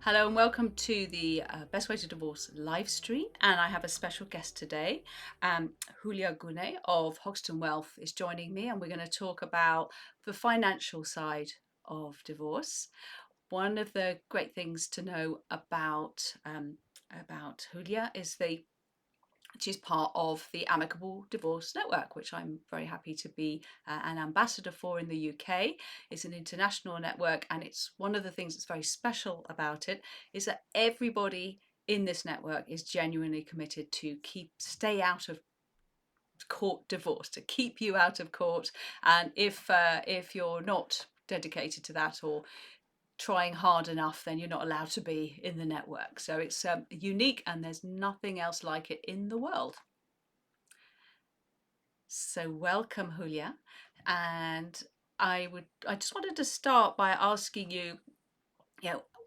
Hello and welcome to the Best Way to Divorce live stream. And I have a special guest today. Hulya Gunay of Hoxton Wealth is joining me, and we're going to talk about the financial side of divorce. One of the great things to know about Hulya is she's part of the Amicable Divorce Network, which I'm very happy to be an ambassador for in the UK. It's an international network, and it's one of the things that's very special about it is that everybody in this network is genuinely committed to stay out of court divorce, to keep you out of court. And if you're not dedicated to that or trying hard enough, then you're not allowed to be in the network. So it's unique, and there's nothing else like it in the world. So welcome, Hulya. And I just wanted to start by asking you,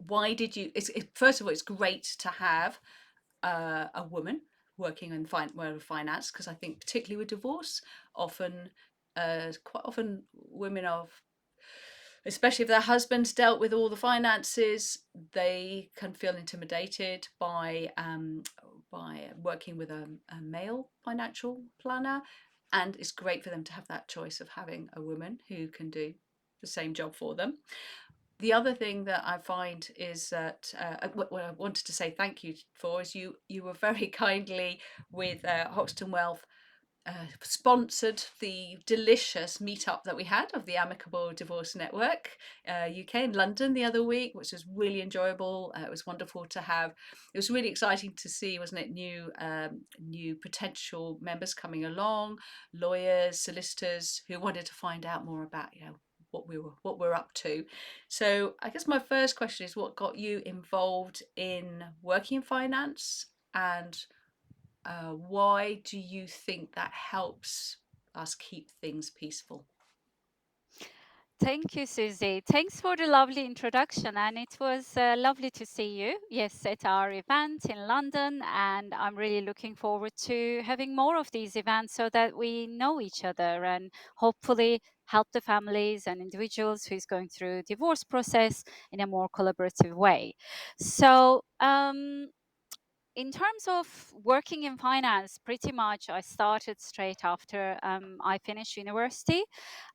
why did you, first of all, it's great to have a woman working in world of finance, because I think particularly with divorce, quite often women especially if their husbands dealt with all the finances, they can feel intimidated by working with a male financial planner, and it's great for them to have that choice of having a woman who can do the same job for them. The other thing that I find is that what I wanted to say thank you for is you were very kindly with Hoxton Wealth sponsored the delicious meetup that we had of the Amicable Divorce Network UK in London the other week, which was really enjoyable. It was wonderful to have. It was really exciting to see, wasn't it, new potential members coming along, lawyers, solicitors who wanted to find out more about what we're up to. So I guess my first question is, what got you involved in working in finance, and why do you think that helps us keep things peaceful? Thank you, Susie. Thanks for the lovely introduction. And it was lovely to see you, yes, at our event in London. And I'm really looking forward to having more of these events so that we know each other and hopefully help the families and individuals who's going through divorce process in a more collaborative way. So, in terms of working in finance, pretty much I started straight after I finished university.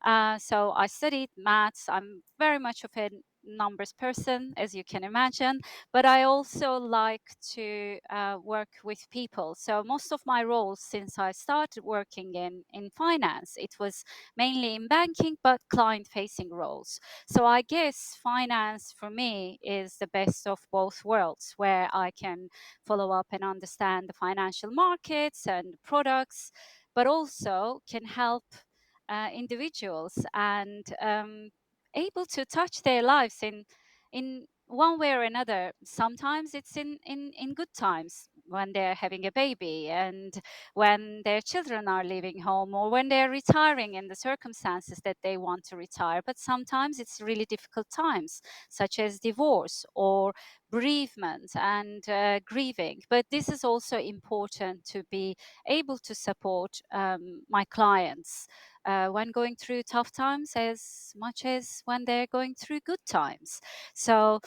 So I studied maths. I'm very much of a numbers person, as you can imagine, but I also like to work with people. So most of my roles since I started working in finance, it was mainly in banking, but client facing roles. So I guess finance for me is the best of both worlds, where I can follow up and understand the financial markets and products, but also can help individuals and able to touch their lives in one way or another. Sometimes it's in good times when they're having a baby and when their children are leaving home or when they're retiring in the circumstances that they want to retire. But sometimes it's really difficult times, such as divorce or bereavement and grieving. But this is also important to be able to support my clients when going through tough times as much as when they're going through good times. So,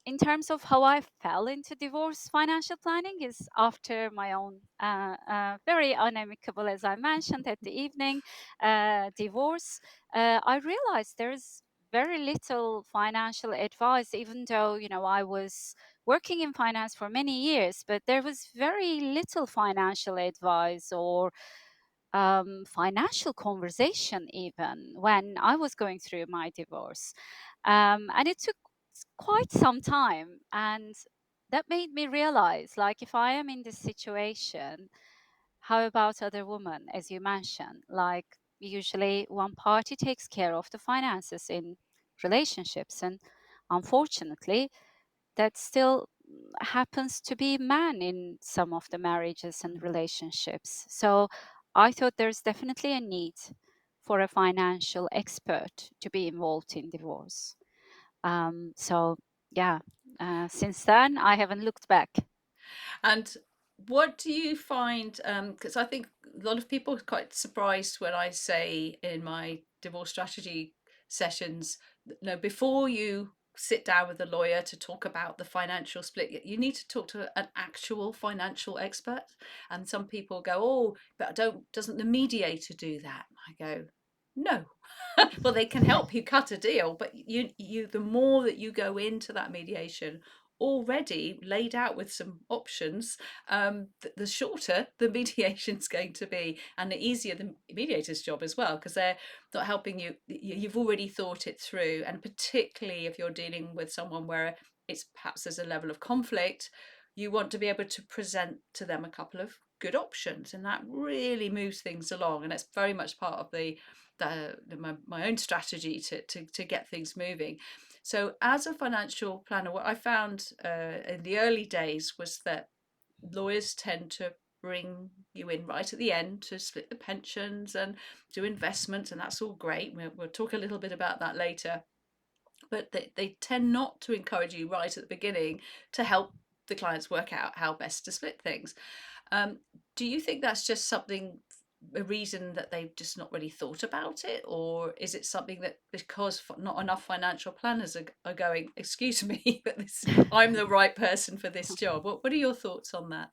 in terms of how I fell into divorce financial planning is after my own very unamicable, as I mentioned at the evening, divorce. I realized there's very little financial advice, even though I was working in finance for many years, but there was very little financial advice or financial conversation even when I was going through my divorce. And it took quite some time. And that made me realize, like, if I am in this situation, how about other women, as you mentioned? Like, usually one party takes care of the finances in relationships. And unfortunately, that still happens to be man in some of the marriages and relationships. So I thought there's definitely a need for a financial expert to be involved in divorce. So yeah, since then I haven't looked back. And what do you find? Because I think a lot of people are quite surprised when I say in my divorce strategy sessions, no, before you sit down with a lawyer to talk about the financial split. You need to talk to an actual financial expert. And some people go, "Oh, but doesn't the mediator do that?" I go, "No." Well, they can help you cut a deal, but the more that you go into that mediation already laid out with some options, the shorter the mediation's going to be, and the easier the mediator's job as well, because they're not helping you. You've already thought it through, and particularly if you're dealing with someone where it's perhaps there's a level of conflict, you want to be able to present to them a couple of good options, and that really moves things along. And it's very much part of my own strategy to get things moving. So as a financial planner, what I found in the early days was that lawyers tend to bring you in right at the end to split the pensions and do investments, and that's all great. We'll talk a little bit about that later. But they tend not to encourage you right at the beginning to help the clients work out how best to split things. Um, do you think that's just something, a reason that they've just not really thought about it? Or is it something that because not enough financial planners are going, excuse me, but I'm the right person for this job? What are your thoughts on that?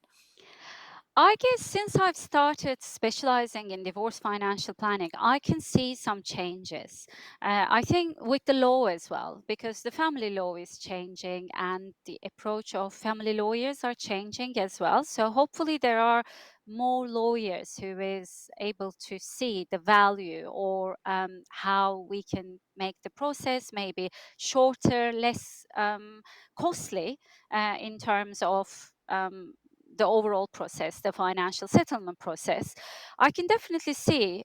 I guess since I've started specializing in divorce financial planning, I can see some changes. I think with the law as well, because the family law is changing and the approach of family lawyers are changing as well. So hopefully there are more lawyers who is able to see the value or how we can make the process maybe shorter, less costly in terms of the overall process, the financial settlement process. I can definitely see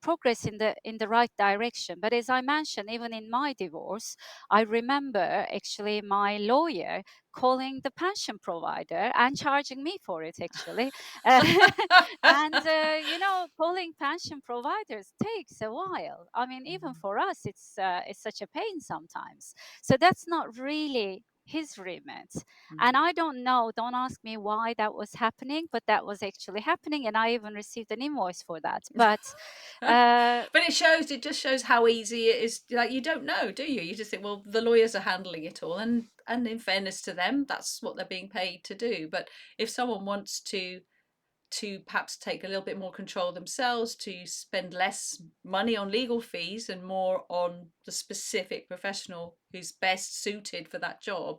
progress in the right direction. But as I mentioned, even in my divorce, I remember actually my lawyer calling the pension provider and charging me for it actually. Uh, and calling pension providers takes a while. I mean, even Mm, for us, it's such a pain sometimes. So that's not really his remit. And mm. I don't know, don't ask me why that was happening, but that was actually happening. And I even received an invoice for that. But uh, But it just shows how easy it is. Like, you don't know, do you? You just think, well, the lawyers are handling it all, and in fairness to them, that's what they're being paid to do. But if someone wants to perhaps take a little bit more control themselves, to spend less money on legal fees and more on the specific professional who's best suited for that job,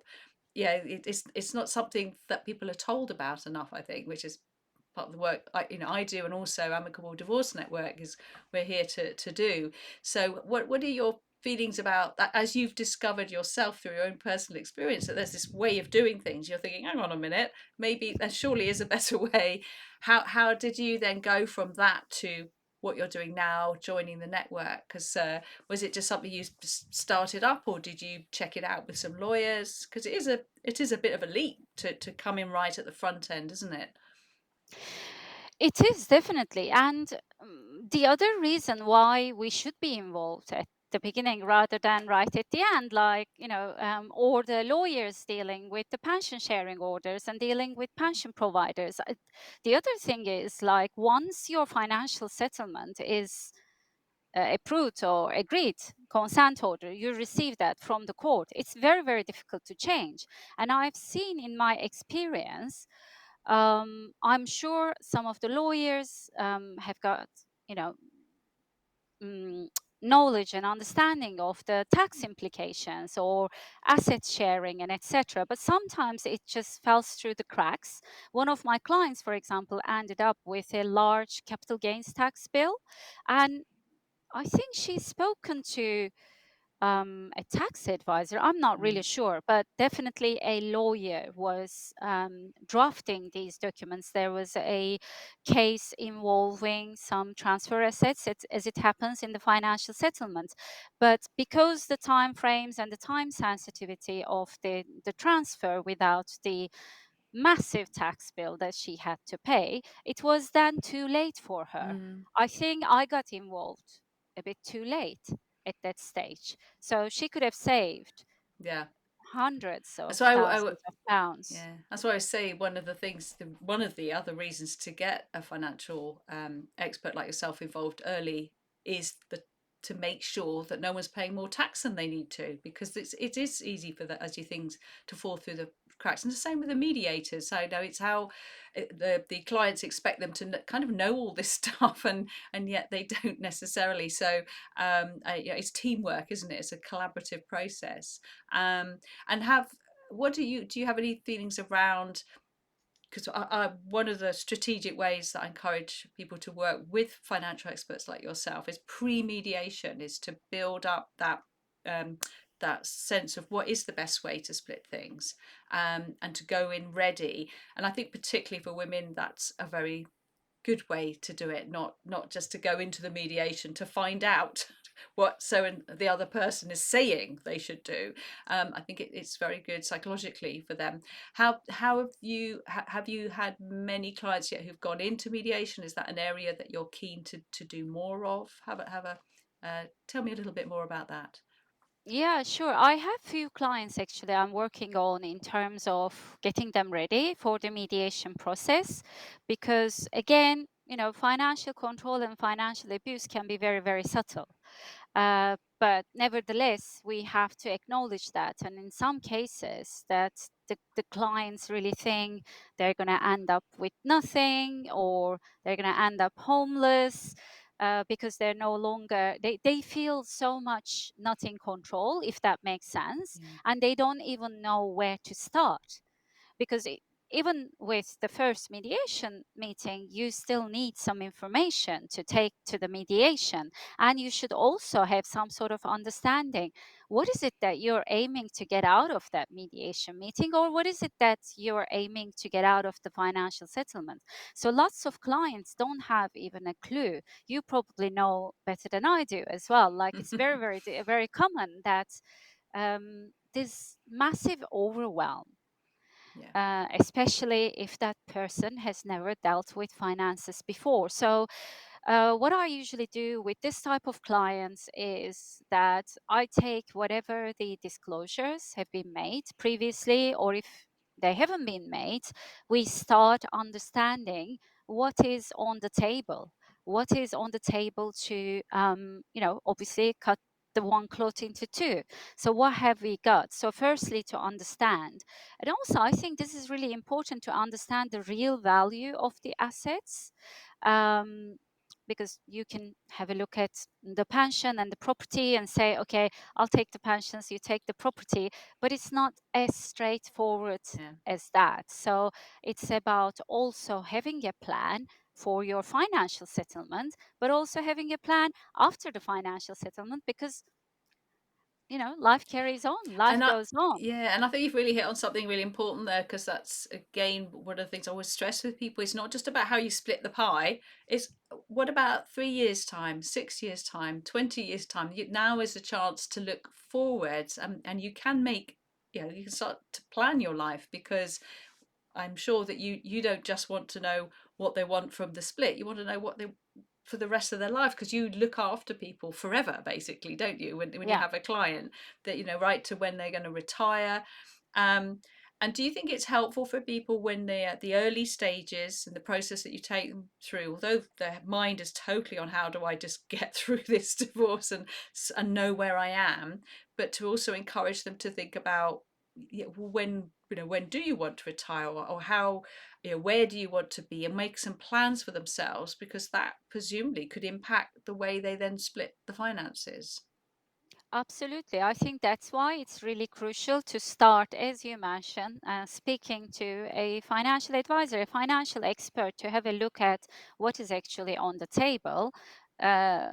yeah, it's not something that people are told about enough, I think, which is part of the work I do, and also Amicable Divorce Network is we're here to do. So what are your feelings about that as you've discovered yourself through your own personal experience, that there's this way of doing things? You're thinking, hang on a minute, maybe there surely is a better way. How did you then go from that to what you're doing now, joining the network? Because was it just something you started up, or did you check it out with some lawyers? Because it is a bit of a leap to come in right at the front end, isn't it? it is definitely. And the other reason why we should be involved at the beginning rather than right at the end, like, or the lawyers dealing with the pension sharing orders and dealing with pension providers. The other thing is, like, once your financial settlement is approved or agreed consent order, you receive that from the court, it's very, very difficult to change. And I've seen in my experience, I'm sure some of the lawyers have got, you know, mm, knowledge and understanding of the tax implications or asset sharing and etc. But sometimes it just falls through the cracks. One of my clients, for example, ended up with a large capital gains tax bill, and I think she's spoken to a tax advisor. I'm not really Mm. sure, but definitely a lawyer was drafting these documents. There was a case involving some transfer assets, as it happens in the financial settlement. But because the time frames and the time sensitivity of the transfer without the massive tax bill that she had to pay, it was then too late for her. Mm. I think I got involved a bit too late at that stage. So she could have saved Yeah. hundreds of So thousands of pounds. yeah, that's why I say one of the other reasons to get a financial expert like yourself involved early is to make sure that no one's paying more tax than they need to, because it is easy for the, as you things to fall through the cracks. And the same with the mediators. So no, it's how the clients expect them to kind of know all this stuff, and yet they don't necessarily. So yeah, it's teamwork, isn't it? It's a collaborative process. And have what do you have any feelings around, because one of the strategic ways that I encourage people to work with financial experts like yourself is pre-mediation, is to build up um, that sense of what is the best way to split things, and to go in ready. And I think particularly for women, that's a very good way to do it, not just to go into the mediation to find out what so and the other person is saying they should do. I think it's very good psychologically for them. How have you had many clients yet who've gone into mediation? Is that an area that you're keen to do more of? Tell me a little bit more about that. Yeah, sure. I have few clients actually I'm working on in terms of getting them ready for the mediation process because again, financial control and financial abuse can be very, very subtle. But nevertheless, we have to acknowledge that. And in some cases, that the clients really think they're going to end up with nothing or they're going to end up homeless because they're no longer, they feel so much not in control, if that makes sense. Yeah. And they don't even know where to start because even with the first mediation meeting, you still need some information to take to the mediation. And you should also have some sort of understanding. What is it that you're aiming to get out of that mediation meeting? Or what is it that you're aiming to get out of the financial settlement? So lots of clients don't have even a clue. You probably know better than I do as well. Like it's very, very, very common that this massive overwhelm, Yeah. especially if that person has never dealt with finances before. So, what I usually do with this type of clients is that I take whatever the disclosures have been made previously, or if they haven't been made, we start understanding what is on the table. What is on the table to, obviously cut the one cloth into two. So, what have we got? So, firstly, to understand. And also, I think this is really important to understand the real value of the assets. Um, because you can have a look at the pension and the property and say, okay, I'll take the pensions, you take the property, but it's not as straightforward Yeah. as that. So it's about also having a plan for your financial settlement, but also having a plan after the financial settlement because, life carries on, life And goes on. yeah, and I think you've really hit on something really important there, because that's again one of the things I always stress with people. It's not just about how you split the pie. It's what about 3 years time, 6 years time, 20 years time. Now is a chance to look forwards, and you can make, you can start to plan your life, because I'm sure that you don't just want to know what they want from the split. You want to know what they for the rest of their life, because you look after people forever, basically, don't you? When you Yeah. have a client, that right to when they're going to retire. Um, and do you think it's helpful for people when they're at the early stages in the process that you take them through, although their mind is totally on how do I just get through this divorce and know where I am, but to also encourage them to think about, yeah, when do you want to retire, or how, where do you want to be, and make some plans for themselves, because that presumably could impact the way they then split the finances. Absolutely. I think that's why it's really crucial to start, as you mentioned, speaking to a financial advisor, a financial expert, to have a look at what is actually on the table uh,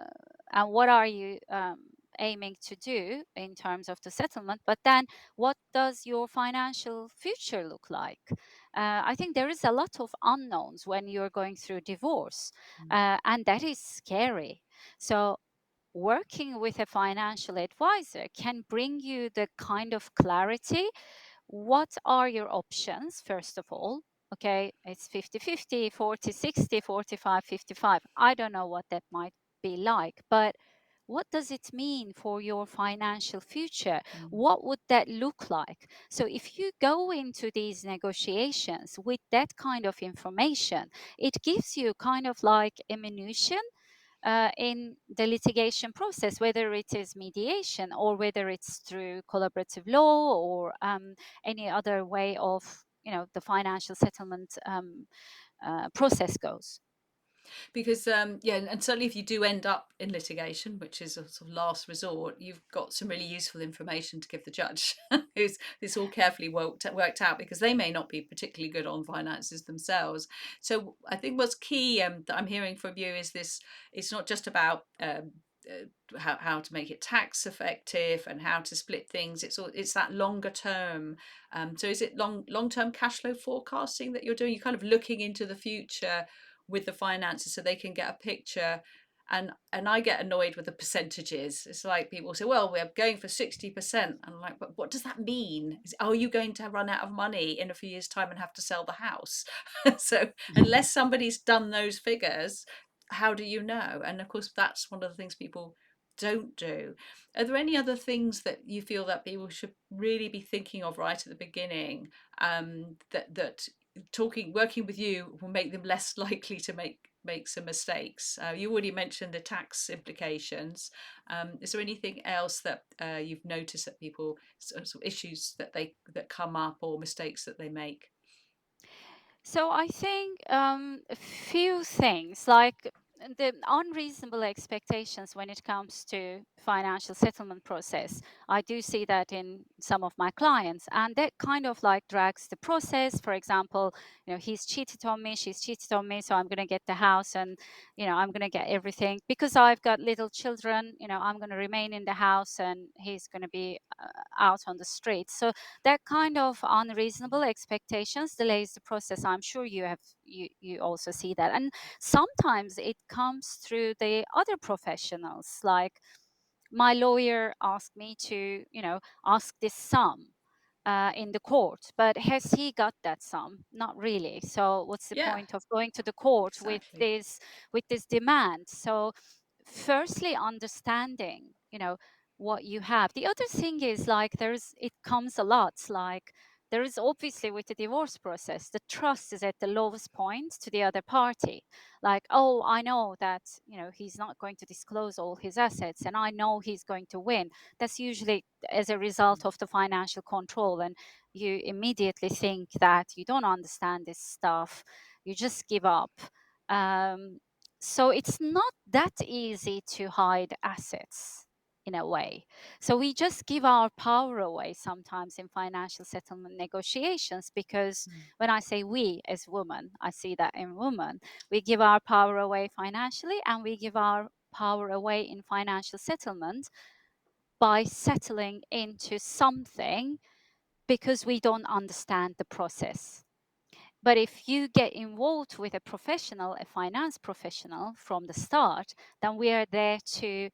and what are you aiming to do in terms of the settlement. But then, what does your financial future look like? I think there is a lot of unknowns when you're going through divorce, Mm. and that is scary. So, working with a financial advisor can bring you the kind of clarity. What are your options, first of all? Okay, it's 50-50, 40-60, 45-55. I don't know what that might be like, but what does it mean for your financial future? Mm. What would that look like? So, if you go into these negotiations with that kind of information, it gives you kind of like ammunition in the litigation process, whether it is mediation or whether it's through collaborative law or any other way of the financial settlement process goes. Because yeah, and certainly if you do end up in litigation, which is a sort of last resort, you've got some really useful information to give the judge who's this all carefully worked out, because they may not be particularly good on finances themselves. So I think what's key, that I'm hearing from you, is this: it's not just about how to make it tax effective and how to split things. It's that longer term. So is it long term cash flow forecasting that you're doing? You're kind of looking into the future with the finances so they can get a picture. And I get annoyed with the percentages. It's like people say, well, we're going for 60%. I'm like, but what does that mean? Are you going to run out of money in a few years' time and have to sell the house? So unless somebody's done those figures, how do you know? And of course, that's one of the things people don't do. Are there any other things that you feel that people should really be thinking of right at the beginning, that working with you will make them less likely to make some mistakes? You already mentioned the tax implications. Is there anything else that you've noticed that people, sort of issues that come up, or mistakes that they make? So I think a few things like the unreasonable expectations when it comes to financial settlement process. I do see that in some of my clients, and that kind of like drags the process. For example, he's cheated on me, she's cheated on me, so I'm going to get the house, and I'm going to get everything because I've got little children. I'm going to remain in the house, and he's going to be out on the street. So that kind of unreasonable expectations delays the process. I'm sure you also see that, and sometimes it comes through the other professionals. Like my lawyer asked me to ask this sum in the court, but has he got that sum? Not really. So what's the Yeah, point of going to the court with exactly. this demand? So firstly, understanding what you have. The other thing is like it comes a lot. Like there is obviously with the divorce process, the trust is at the lowest point to the other party. Like, oh, I know that he's not going to disclose all his assets, and I know he's going to win. That's usually as a result of the financial control, and you immediately think that you don't understand this stuff, you just give up. um, so it's not that easy to hide assets in a way. So we just give our power away sometimes in financial settlement negotiations, because Mm. when I say we as women, I see that in women, we give our power away financially, and we give our power away in financial settlement by settling into something because we don't understand the process. But if you get involved with a professional, a finance professional from the start, then we are there to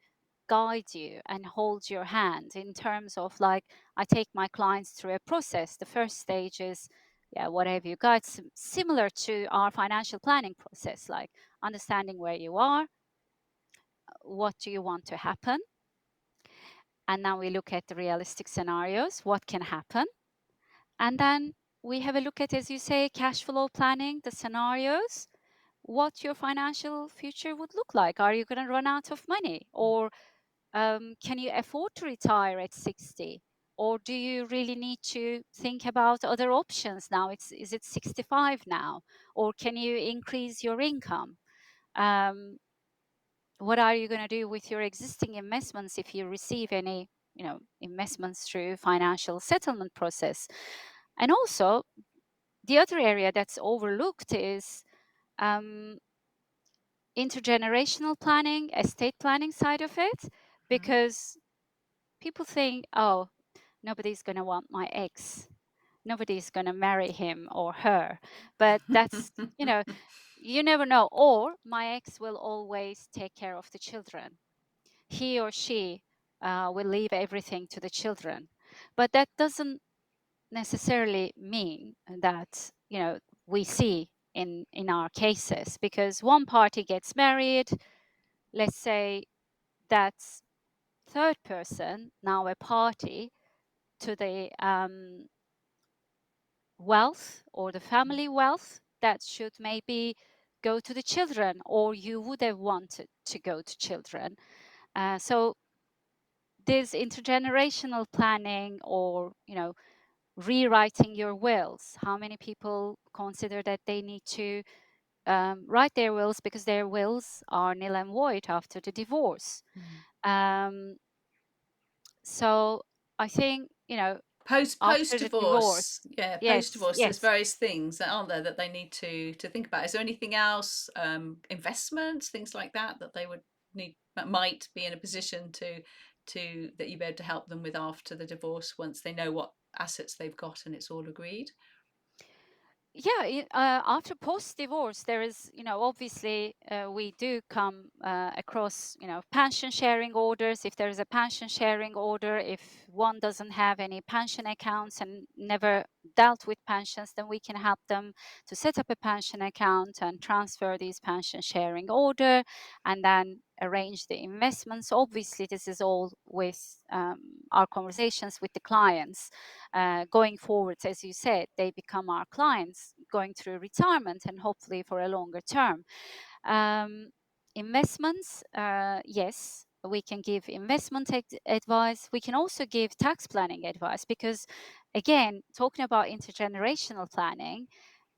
guide you and hold your hand in terms of like, I take my clients through a process. The first stage is, yeah, what have you got? Similar to our financial planning process, like understanding where you are, what do you want to happen? And now we look at the realistic scenarios, what can happen? And then we have a look at, as you say, cash flow planning, the scenarios, what your financial future would look like. Are you going to run out of money? Or can you afford to retire at 60? Or do you really need to think about other options now? Is it 65 now? Or can you increase your income? Um, what are you going to do with your existing investments if you receive any investments through financial settlement process? And also, the other area that's overlooked is um, intergenerational planning, estate planning side of it, Mm. because people think, oh, nobody's going to want my ex, nobody's going to marry him or her. But that's, you never know. Or my ex will always take care of the children. He or she will leave everything to the children. But that doesn't necessarily mean that we see in our cases, because one party gets married, let's say that third person now a party to the wealth or the family wealth that should maybe go to the children, or you would have wanted to go to children. So this intergenerational planning, or rewriting your wills. How many people consider that they need to write their wills because their wills are nil and void after the divorce? Mm. Um, so I think, Post after the divorce, divorce, yeah, post yes, divorce. There's yes. various things that aren't there that they need to think about. Is there anything else, investments, things like that, that they would need, that might be in a position to that you'd be able to help them with after the divorce once they know what assets they've got and it's all agreed? Yeah, after post divorce, there is, obviously, we do come across, pension sharing orders. If there is a pension sharing order, if one doesn't have any pension accounts and never dealt with pensions, then we can help them to set up a pension account and transfer these pension sharing order, and then arrange the investments. Obviously, this is all with our conversations with the clients. Going forward, as you said, they become our clients going through retirement and hopefully for a longer term. Um, Investments, yes, we can give investment advice. We can also give tax planning advice because, again, talking about intergenerational planning,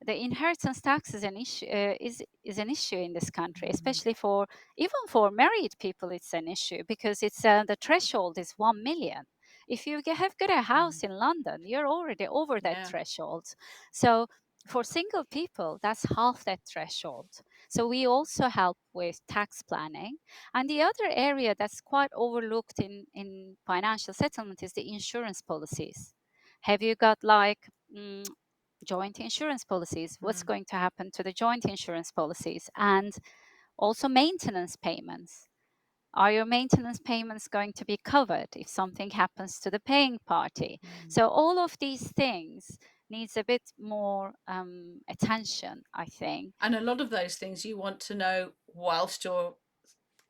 the inheritance tax is an issue. Is an issue in this country, Mm. especially for even for married people. It's an issue because it's the threshold is 1 million. If you have got a Mm. house in London, you're already over that Yeah. threshold. So for single people, that's half that threshold. So we also help with tax planning. And the other area that's quite overlooked in financial settlement is the insurance policies. Have you got like joint insurance policies? What's Mm. going to happen to the joint insurance policies? And also maintenance payments. Are your maintenance payments going to be covered if something happens to the paying party? Mm. So all of these things needs a bit more attention, I think. And a lot of those things you want to know whilst you're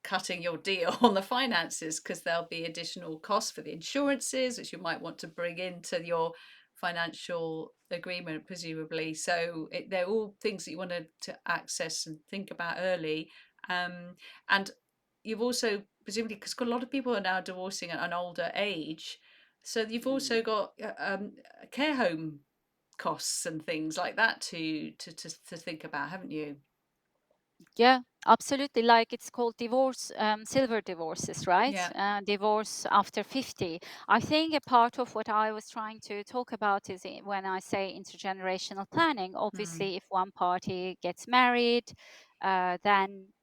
cutting your deal on the finances, because there'll be additional costs for the insurances which you might want to bring into your financial agreement, presumably. So they're all things that you want to access and think about early. And you've also, presumably, because a lot of people are now divorcing at an older age, so you've Mm. also got care home costs and things like that to think about, haven't you? Yeah, absolutely. Like it's called divorce, silver divorces, right? Yeah. Divorce after 50. I think a part of what I was trying to talk about is when I say intergenerational planning, Mm. obviously, if one party gets married, then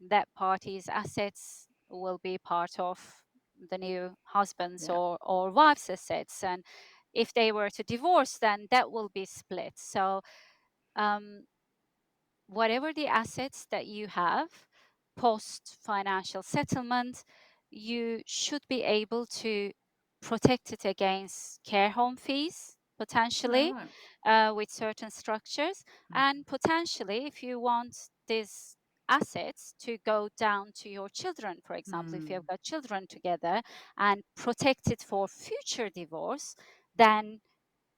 that party's assets will be part of the new husband's Yeah. or wife's assets. And if they were to divorce, then that will be split. So, um, whatever the assets that you have post financial settlement, you should be able to protect it against care home fees All potentially right. with certain structures. Mhm. And potentially, if you want these assets to go down to your children, for example, if you have Mm. got children together, and protect it for future divorce, then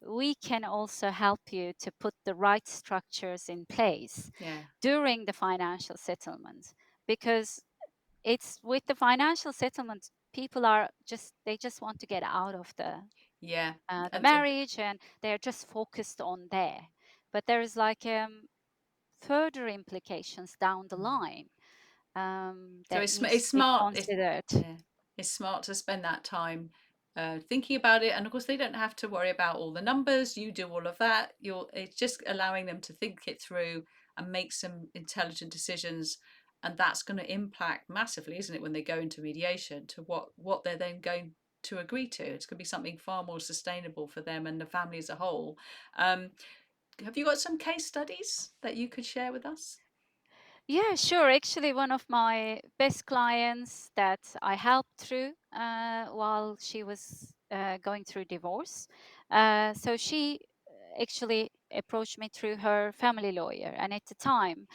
we can also help you to put the right structures in place Yeah. during the financial settlement, because it's with the financial settlement, people are just they just want to get out of Yeah. the And marriage, and they're just focused on there. But there is like further implications down the mm. line So that needs it's to be smart. considered. Yeah, it's smart to spend that time thinking about it. And of course, they don't have to worry about all the numbers. You do all of that. It's just allowing them to think it through and make some intelligent decisions. And that's going to impact massively, isn't it, when they go into mediation, to what they're then going to agree to. It's going to be something far more sustainable for them and the family as a whole. Um, have you got some case studies that you could share with us? Yeah, sure. Actually, one of my best clients that I helped through while she was going through divorce. So she actually approached me through her family lawyer. And at the time,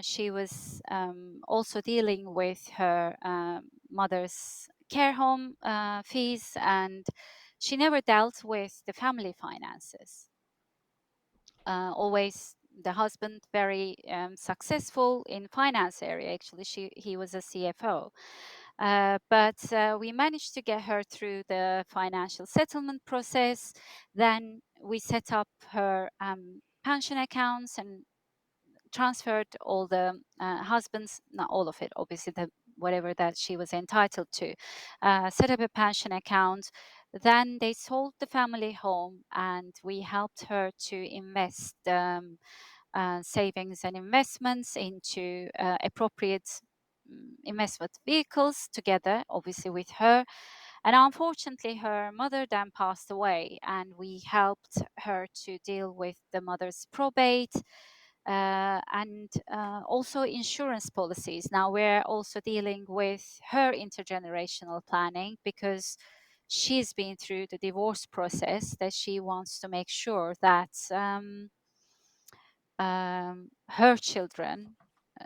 she was also dealing with her mother's care home fees, and she never dealt with the family finances. Always the husband very successful in finance area. Actually, he was a CFO. But we managed to get her through the financial settlement process. Then we set up her pension accounts and transferred all the husband's, not all of it, obviously, the whatever that she was entitled to, set up a pension account. Then they sold the family home, and we helped her to invest savings and investments into appropriate investment vehicles together, obviously with her. And unfortunately, her mother then passed away, and we helped her to deal with the mother's probate and also insurance policies. Now we're also dealing with her intergenerational planning because she's been through the divorce process, that she wants to make sure that her children uh,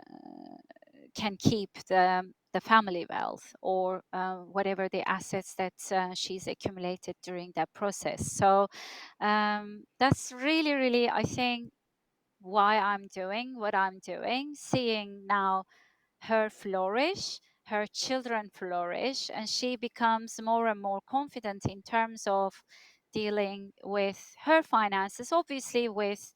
can keep the family wealth or whatever the assets that she's accumulated during that process. So that's really, really, I think, why I'm doing what I'm doing, seeing now her flourish, her children flourish, and she becomes more and more confident in terms of dealing with her finances, obviously with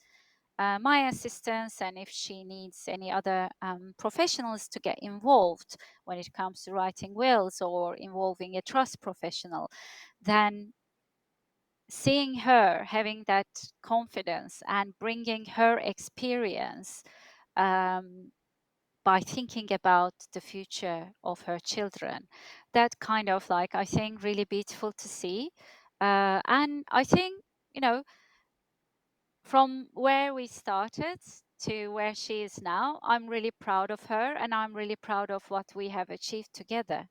my assistance, and if she needs any other professionals to get involved when it comes to writing wills or involving a trust professional, then seeing her having that confidence and bringing her experience um, by thinking about the future of her children, that kind of like, I think, really beautiful to see. And I think, you know, from where we started to where she is now, I'm really proud of her and I'm really proud of what we have achieved together.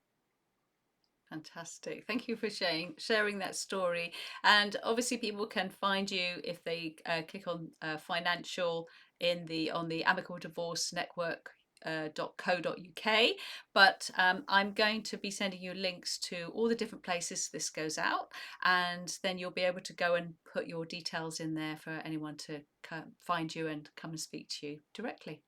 Fantastic. Thank you for sharing that story. And obviously, people can find you if they click on financial in the on the Amicable Divorce Network. .co.uk, but I'm going to be sending you links to all the different places this goes out, and then you'll be able to go and put your details in there for anyone to find you and come and speak to you directly.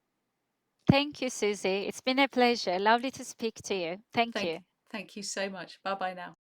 Thank you, Susie. It's been a pleasure. Lovely to speak to you. Thank Thank you. thank you so much. Bye bye now.